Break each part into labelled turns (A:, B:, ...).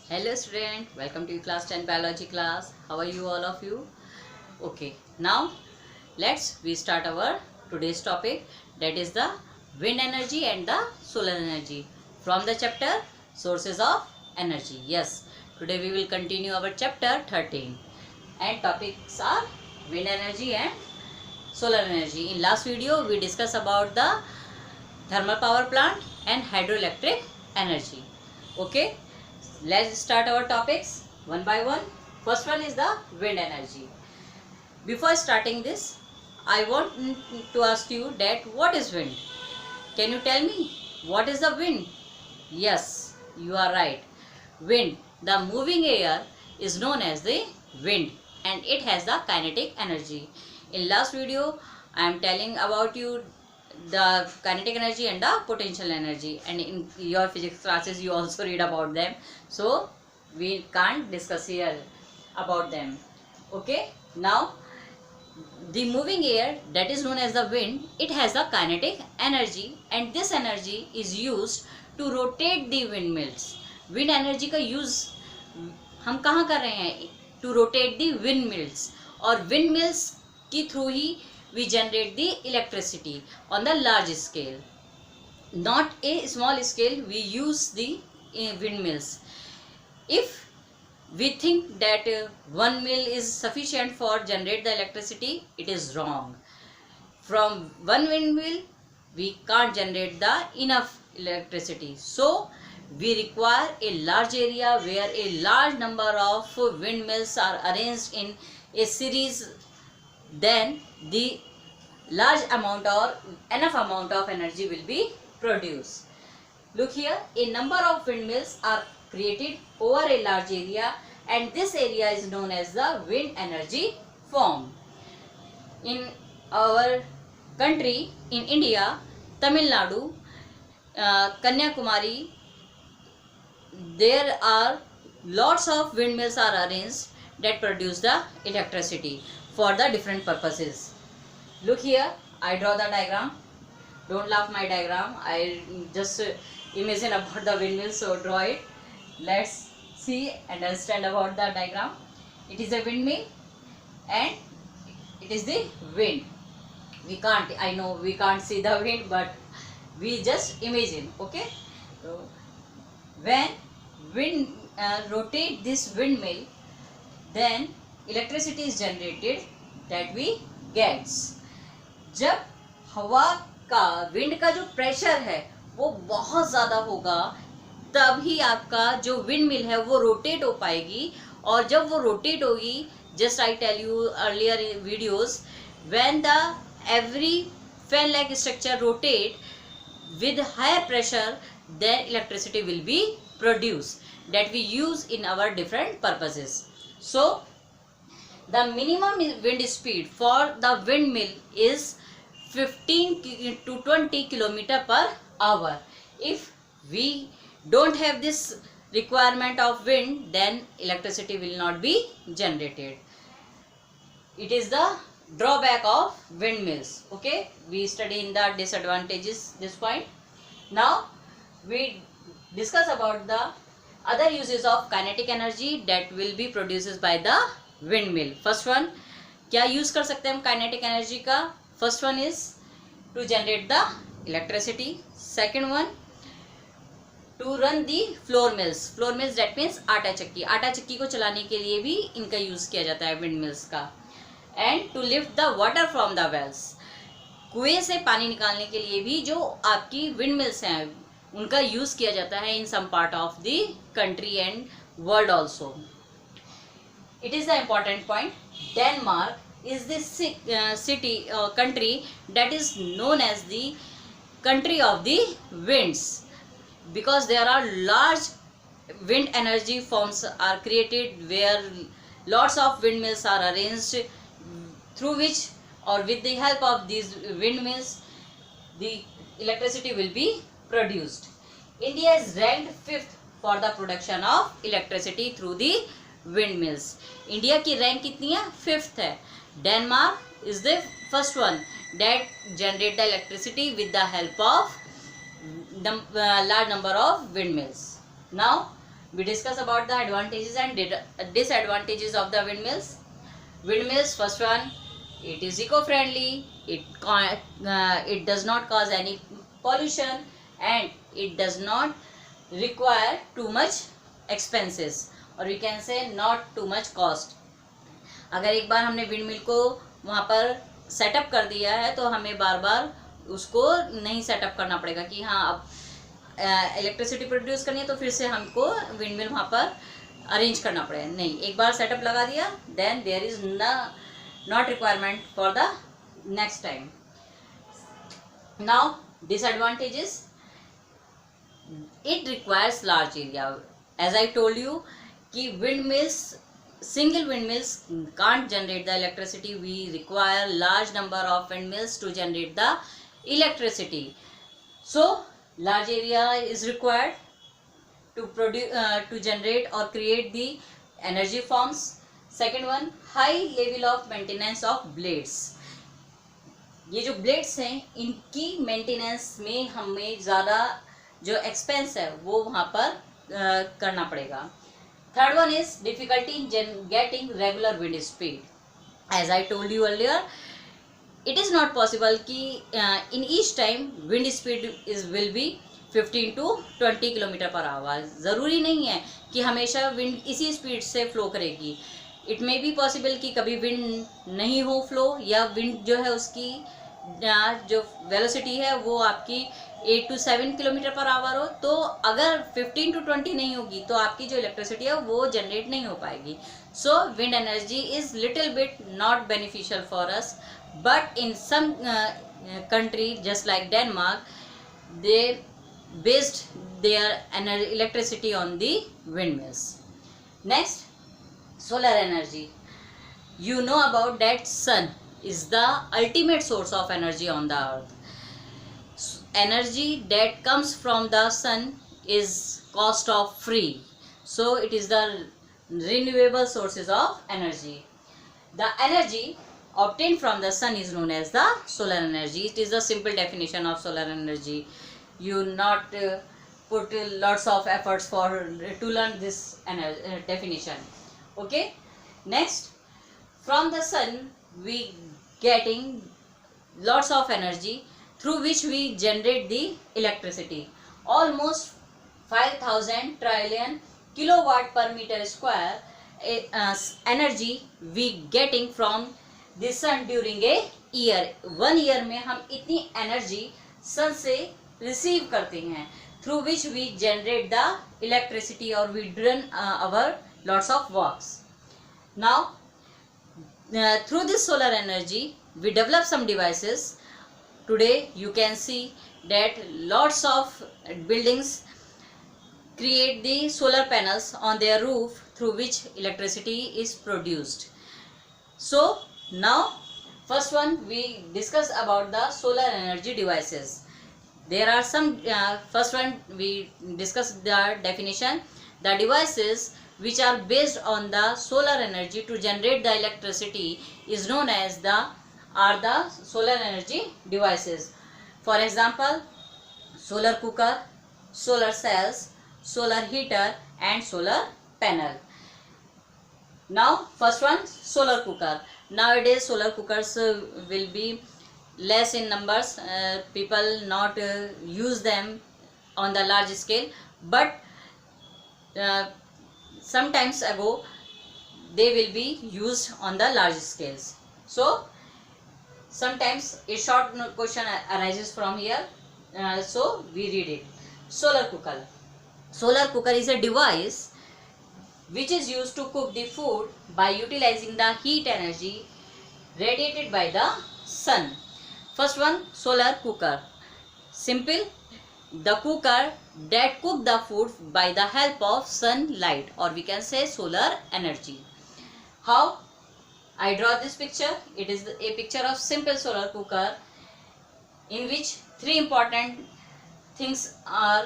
A: Hello student, welcome to class 10 biology class. How are you all of you? Okay, now we start our today's topic, that is the wind energy and the solar energy from the chapter sources of energy. Yes, today we will continue our chapter 13 and topics are wind energy and solar energy. In last video we discussed about the thermal power plant and hydroelectric energy. Okay, let's start our topics one by one. First one is the wind energy. Before starting this, I want to ask you that what is wind? Can you tell me what is the wind? Yes, you are right. Wind, the moving air, is known as the wind and it has the kinetic energy. In last video, I am telling about you the kinetic energy and the potential energy, and in your physics classes you also read about them, so we can't discuss here about them. Okay, now the moving air, that is known as the wind, it has the kinetic energy and this energy is used to rotate the windmills. Wind energy का use हम कहाँ कर रहे हैं? To rotate the windmills, और windmills की through he we generate the electricity on the large scale, not a small scale. We use the windmills. If we think that one mill is sufficient for generate the electricity, it is wrong. From one windmill we can't generate the enough electricity, so we require a large area where a large number of windmills are arranged in a series, then the large amount or enough amount of energy will be produced. Look here, a number of windmills are created over a large area and this area is known as the wind energy farm. In our country, in India, Tamil Nadu, Kanyakumari, there are lots of windmills are arranged that produce the electricity for the different purposes. Look here, I draw the diagram. Don't laugh my diagram. I just imagine about the windmill, so draw it. Let's see and understand about the diagram. It is a windmill and it is the wind. I know we can't see the wind, but we just imagine. Okay. So when wind rotate this windmill, then electricity is generated that we gets. जब हवा का, wind का जो pressure है वो बहुत ज़्यादा होगा, तभी आपका जो विंड मिल है वो रोटेट हो पाएगी, और जब वो रोटेट होगी, just I tell you earlier videos, when the every fan like structure rotate with higher pressure, then electricity will be produced that we use in our different purposes. So the minimum wind speed for the windmill is 15 to 20 kilometer per hour. If we don't have this requirement of wind, then electricity will not be generated. It is the drawback of windmills. Okay, we study in the disadvantages this point. Now we discuss about the other uses of kinetic energy that will be produced by the windmill. First one, क्या use कर सकते हैं हम kinetic energy का? First one is to generate the electricity. Second one, to run the floor mills. Floor mills that means आटा चक्की. आटा चक्की को चलाने के लिए भी इनका यूज किया जाता है windmills का. And to lift the water from the wells. कुएं से पानी निकालने के लिए भी जो आपकी windmills हैं उनका यूज किया जाता है in some part of the country and world also. It is the important point. Denmark is the country that is known as the country of the winds, because there are large wind energy farms are created where lots of windmills are arranged, through which or with the help of these windmills the electricity will be produced. India is ranked 5th for the production of electricity through the windmills. India की rank कितनी है? 5th है. Denmark is the first one that generate the electricity with the help of large number of windmills. Now we discuss about the advantages and disadvantages of the windmills. Windmills, first one, it is eco-friendly, it does not cause any pollution, and it does not require too much expenses, or we can say not too much cost. अगर एक बार हमने windmill को वहाँ पर setup कर दिया है तो हमें बार बार उसको नहीं सेटअप करना पड़ेगा कि हाँ अब इलेक्ट्रिसिटी प्रोड्यूस करनी है तो फिर से हमको विंडमिल वहाँ पर अरेंज करना पड़ेगा. नहीं, एक बार सेटअप लगा दिया, then there is not requirement for the next time. Now disadvantages, it requires large area. As I told you कि windmills, single windmills can't generate the electricity. We require large number of windmills to generate the electricity. So large area is required to produce to generate or create the energy forms. Second one, high level of maintenance of blades. ये जो blades हैं इनकी maintenance में हमें ज़्यादा जो expense है वो वहाँ पर करना पड़ेगा. Third one is difficulty in getting regular wind speed. As I told you earlier, it is not possible कि in each time wind speed will be 15 to 20 kilometre per hour. ज़रूरी नहीं है कि हमेशा विंड इसी स्पीड से flow करेगी. It may be possible कि कभी विंड नहीं हो फ्लो, या विंड जो है उसकी जो वेलोसिटी है वो आपकी 8 to 7 किलोमीटर पर आवर हो. तो अगर 15 to 20 नहीं होगी तो आपकी जो इलेक्ट्रिसिटी है वो जनरेट नहीं हो पाएगी. So wind energy is little bit not beneficial for us, but in some country just like Denmark, they based their electricity on the windmills. Next, solar energy. You know about that sun is the ultimate source of energy on the earth. Energy that comes from the sun is cost of free, so it is the renewable sources of energy. The energy obtained from the sun is known as the solar energy. It is the simple definition of solar energy. You not put lots of efforts for to learn this definition. Okay, next, from the sun we getting lots of energy through which we generate the electricity. Almost 5,000 trillion kilowatt per meter square energy we getting from the sun during a year. 1 year में हम इतनी energy sun से receive करते हैं, through which we generate the electricity or we run our lots of works. Now through this solar energy we develop some devices. Today you can see that lots of buildings create the solar panels on their roof through which electricity is produced. So now first one we discuss about the solar energy devices. There are some first one we discuss the definition. The devices which are based on the solar energy to generate the electricity is known as the solar energy devices. For example, solar cooker, solar cells, solar heater and solar panel. Now first one, solar cooker. Nowadays solar cookers will be less in numbers, people not use them on the large scale, but sometimes ago they will be used on the large scales. So sometimes a short question arises from here, so we read it. Solar cooker. Solar cooker is a device which is used to cook the food by utilizing the heat energy radiated by the sun. First one, solar cooker. Simple, the cooker that cook the food by the help of sunlight, or we can say solar energy. How I draw this picture? It is a picture of simple solar cooker in which three important things are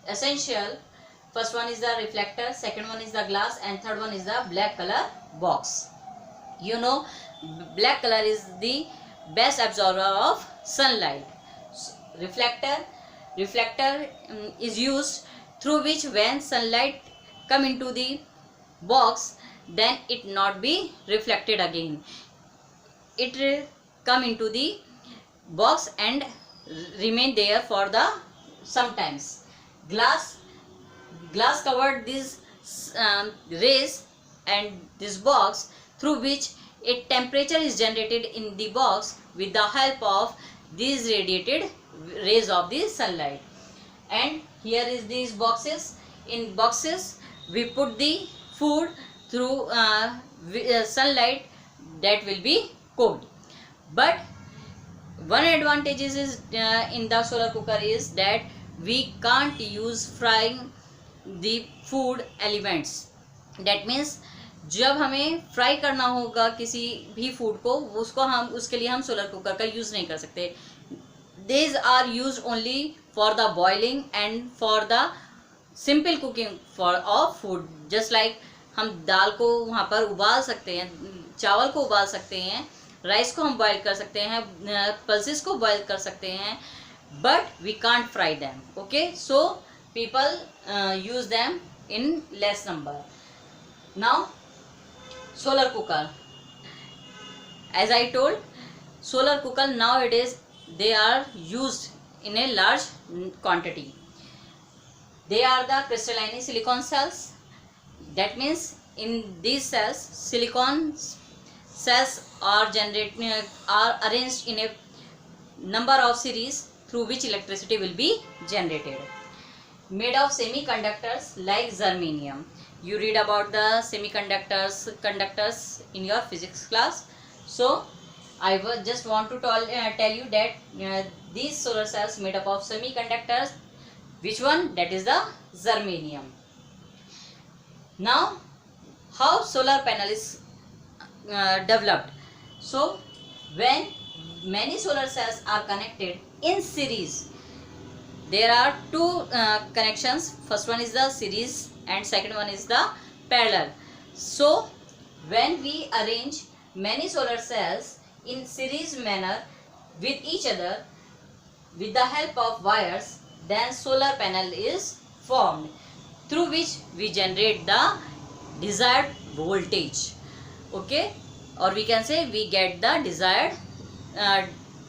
A: essential. First one is the reflector, second one is the glass, and third one is the black color box. You know, black color is the best absorber of sunlight. Reflector is used through which when sunlight come into the box, then it not be reflected again. It come into the box and remain there for the sometimes. Glass covered these rays and this box, through which a temperature is generated in the box with the help of these radiated rays of the sunlight. And here is these boxes. In boxes we put the food through sunlight, that will be cooked. But one advantage is in the solar cooker is that we can't use frying the food elements. That means जब हमें fry करना होगा किसी भी food को, उसके लिए हम सोलर कुकर का यूज़ नहीं कर सकते. These are used only for the boiling and for the simple cooking of food. Just like हम दाल को वहाँ पर उबाल सकते हैं, चावल को उबाल सकते हैं, राइस को हम बॉयल कर सकते हैं, पल्सेस को बॉयल कर सकते हैं, but we can't fry them. Okay, so people use them in less number. Now solar cooker, as I told, solar cooker nowadays they are used in a large quantity. They are the crystalline silicon cells. That means in these cells, silicon cells are arranged in a number of series through which electricity will be generated. Made of semiconductors like germanium. You read about the conductors in your physics class. So I just want to tell you that these solar cells made up of semiconductors. Which one? That is the germanium. Now, how solar panel is developed? So, when many solar cells are connected in series, there are two connections. First one is the series and second one is the parallel. So, when we arrange many solar cells in series manner with each other with the help of wires, then solar panel is formed, through which we generate the desired voltage. Okay, or we can say we get the desired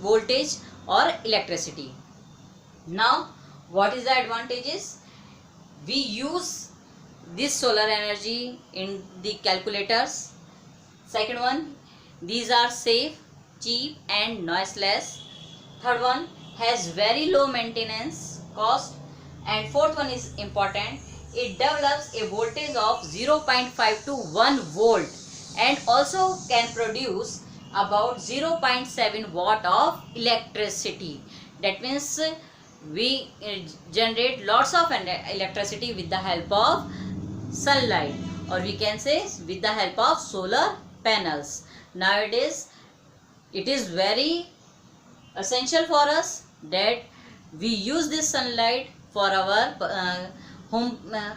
A: voltage or electricity. Now what is the advantages? We use this solar energy in the calculators. Second one, these are safe, cheap and noiseless. Third one, has very low maintenance cost. And fourth one is important, it develops a voltage of 0.5 to 1 volt and also can produce about 0.7 watt of electricity. That means we generate lots of electricity with the help of sunlight, or we can say with the help of solar panels. Nowadays it is very essential for us that we use this sunlight for our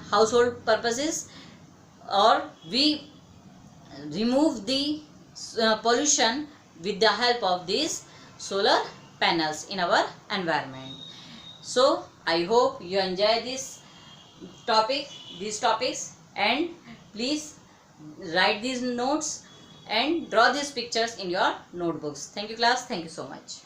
A: household purposes, or we remove the pollution with the help of these solar panels in our environment. So I hope you enjoy these topics, and please write these notes and draw these pictures in your notebooks. Thank you class. Thank you so much.